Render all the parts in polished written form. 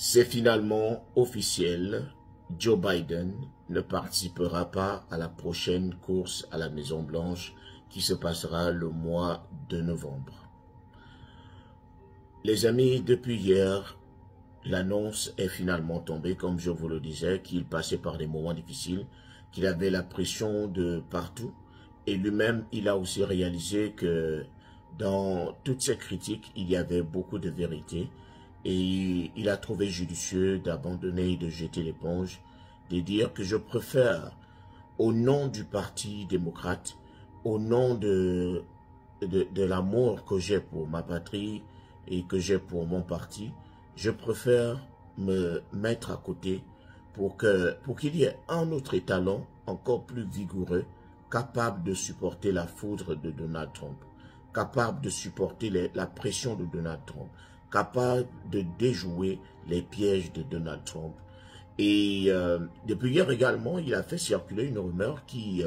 C'est finalement officiel, Joe Biden ne participera pas à la prochaine course à la Maison-Blanche qui se passera le mois de novembre. Les amis, depuis hier, l'annonce est finalement tombée, comme je vous le disais, qu'il passait par des moments difficiles, qu'il avait la pression de partout. Et lui-même, il a aussi réalisé que dans toutes ces critiques, il y avait beaucoup de vérité. Et il a trouvé judicieux d'abandonner et de jeter l'éponge, de dire que je préfère, au nom du Parti démocrate, au nom de l'amour que j'ai pour ma patrie et que j'ai pour mon parti, je préfère me mettre à côté pour qu'il y ait un autre étalon encore plus vigoureux, capable de supporter la foudre de Donald Trump, capable de supporter la pression de Donald Trump, capable de déjouer les pièges de Donald Trump. Et depuis hier également, il a fait circuler une rumeur qui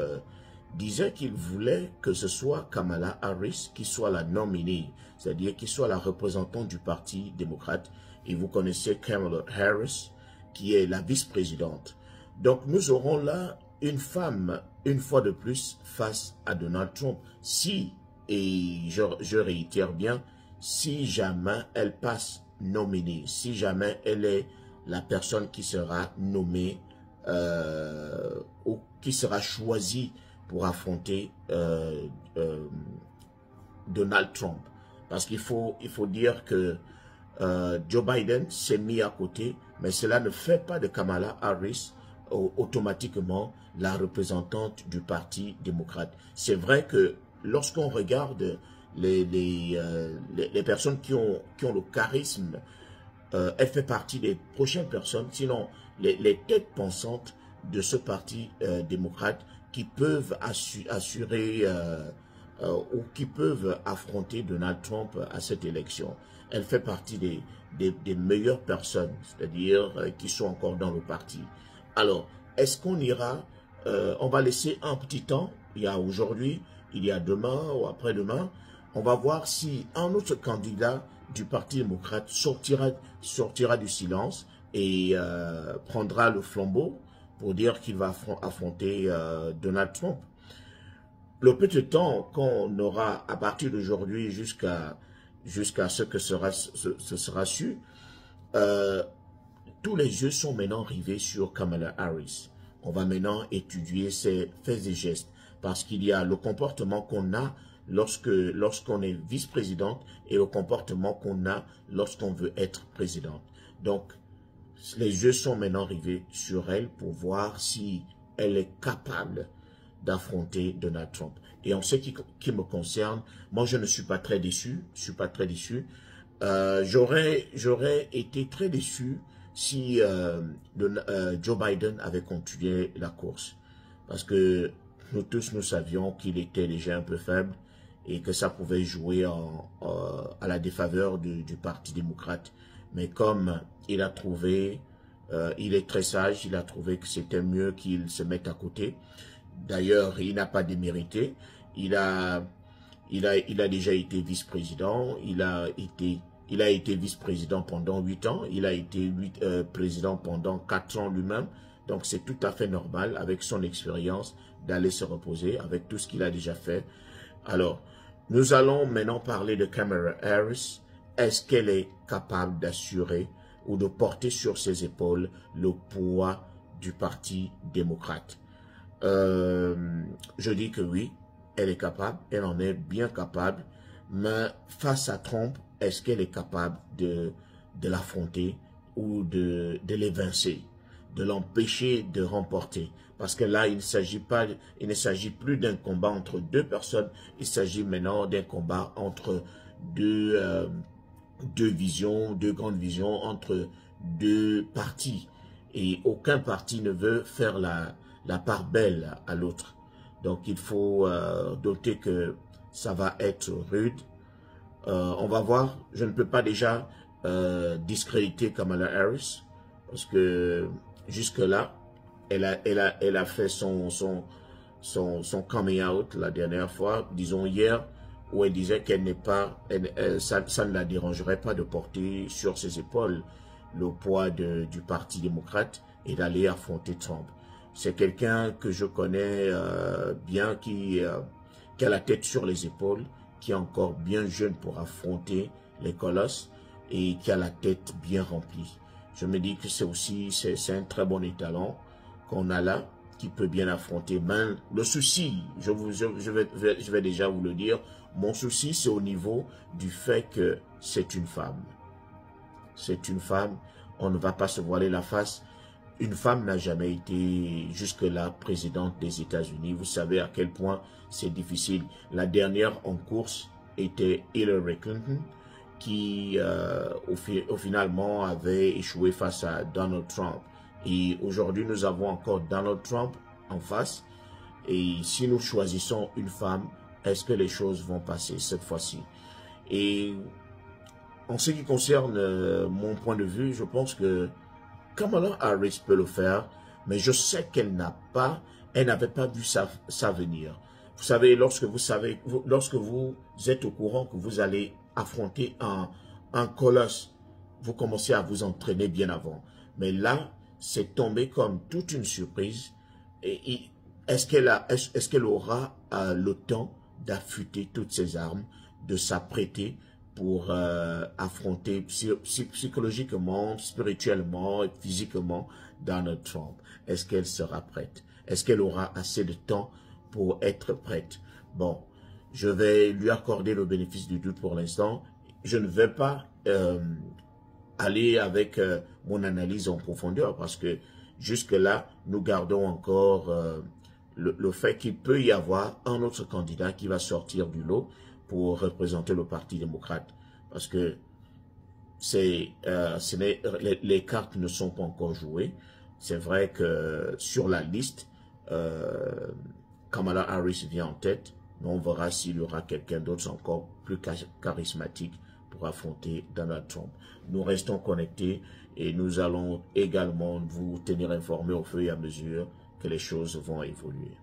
disait qu'il voulait que ce soit Kamala Harris qui soit la nominée, c'est-à-dire qui soit la représentante du Parti démocrate. Et vous connaissez Kamala Harris, qui est la vice-présidente. Donc nous aurons là une femme, une fois de plus, face à Donald Trump. Si, et je réitère bien, si jamais elle passe nominée, si jamais elle est la personne qui sera nommée ou qui sera choisie pour affronter Donald Trump. Parce qu'il faut dire que Joe Biden s'est mis à côté, mais cela ne fait pas de Kamala Harris automatiquement la représentante du Parti démocrate. C'est vrai que lorsqu'on regarde les personnes qui ont le charisme, elle fait partie des prochaines personnes, sinon les têtes pensantes de ce Parti démocrate qui peuvent assurer ou qui peuvent affronter Donald Trump à cette élection. Elle fait partie des meilleures personnes, c'est-à-dire qui sont encore dans le parti. Alors, est-ce qu'on ira, on va laisser un petit temps, il y a aujourd'hui, il y a demain ou après-demain, on va voir si un autre candidat du Parti démocrate sortira du silence et prendra le flambeau pour dire qu'il va affronter Donald Trump. Le peu de temps qu'on aura à partir d'aujourd'hui jusqu'à ce que ce sera su, tous les yeux sont maintenant rivés sur Kamala Harris. On va maintenant étudier ses faits et gestes parce qu'il y a le comportement qu'on a lorsqu'on est vice-présidente et le comportement qu'on a lorsqu'on veut être présidente. Donc, les yeux sont maintenant rivés sur elle pour voir si elle est capable d'affronter Donald Trump. Et en ce qui me concerne, moi je ne suis pas très déçu, j'aurais été très déçu si Joe Biden avait continué la course. Parce que nous tous, nous savions qu'il était déjà un peu faible et que ça pouvait jouer à la défaveur du Parti démocrate. Mais comme il a trouvé, il est très sage, il a trouvé que c'était mieux qu'il se mette à côté. D'ailleurs, il n'a pas démérité. Il a déjà été vice-président. Il a été vice-président pendant 8 ans. Il a été président pendant 4 ans lui-même. Donc, c'est tout à fait normal, avec son expérience, d'aller se reposer, avec tout ce qu'il a déjà fait. Alors, nous allons maintenant parler de Kamala Harris. Est-ce qu'elle est capable d'assurer ou de porter sur ses épaules le poids du Parti démocrate? Je dis que oui, elle est capable, elle en est bien capable, mais face à Trump, est-ce qu'elle est capable de l'affronter ou de l'évincer, de l'empêcher de remporter? Parce que là, il ne s'agit plus d'un combat entre deux personnes, il s'agit maintenant d'un combat entre deux visions, deux grandes visions, entre deux partis. Et aucun parti ne veut faire la part belle à l'autre. Donc il faut noter que ça va être rude. On va voir, je ne peux pas déjà discréditer Kamala Harris, parce que jusque-là, elle a fait son coming out la dernière fois, disons hier, où elle disait qu'elle n'est pas, ça ne la dérangerait pas de porter sur ses épaules le poids du Parti démocrate et d'aller affronter Trump. C'est quelqu'un que je connais bien, qui a la tête sur les épaules, qui est encore bien jeune pour affronter les colosses et qui a la tête bien remplie. Je me dis que c'est un très bon étalon qu'on a là, qui peut bien affronter. Mais le souci, je vais déjà vous le dire, mon souci c'est au niveau du fait que c'est une femme. C'est une femme, on ne va pas se voiler la face. Une femme n'a jamais été jusque-là présidente des États-Unis. Vous savez à quel point c'est difficile. La dernière en course était Hillary Clinton, qui finalement avait échoué face à Donald Trump. Et aujourd'hui, nous avons encore Donald Trump en face. Et si nous choisissons une femme, est-ce que les choses vont passer cette fois-ci? Et en ce qui concerne mon point de vue, je pense que Kamala Harris peut le faire, mais je sais qu'elle n'avait pas vu ça venir. Vous savez, lorsque vous êtes au courant que vous allez affronter un colosse, vous commencez à vous entraîner bien avant. Mais là, c'est tombé comme toute une surprise. Est-ce qu'elle aura le temps d'affûter toutes ses armes, de s'apprêter pour affronter psychologiquement, spirituellement et physiquement Donald Trump? Est-ce qu'elle sera prête? Est-ce qu'elle aura assez de temps pour être prête? Bon, je vais lui accorder le bénéfice du doute pour l'instant. Je ne vais pas aller avec mon analyse en profondeur parce que jusque-là, nous gardons encore le fait qu'il peut y avoir un autre candidat qui va sortir du lot pour représenter le Parti démocrate. Parce que les cartes ne sont pas encore jouées. C'est vrai que sur la liste, Kamala Harris vient en tête, mais on verra s'il y aura quelqu'un d'autre encore plus charismatique pour affronter Donald Trump. Nous restons connectés et nous allons également vous tenir informés au fur et à mesure que les choses vont évoluer.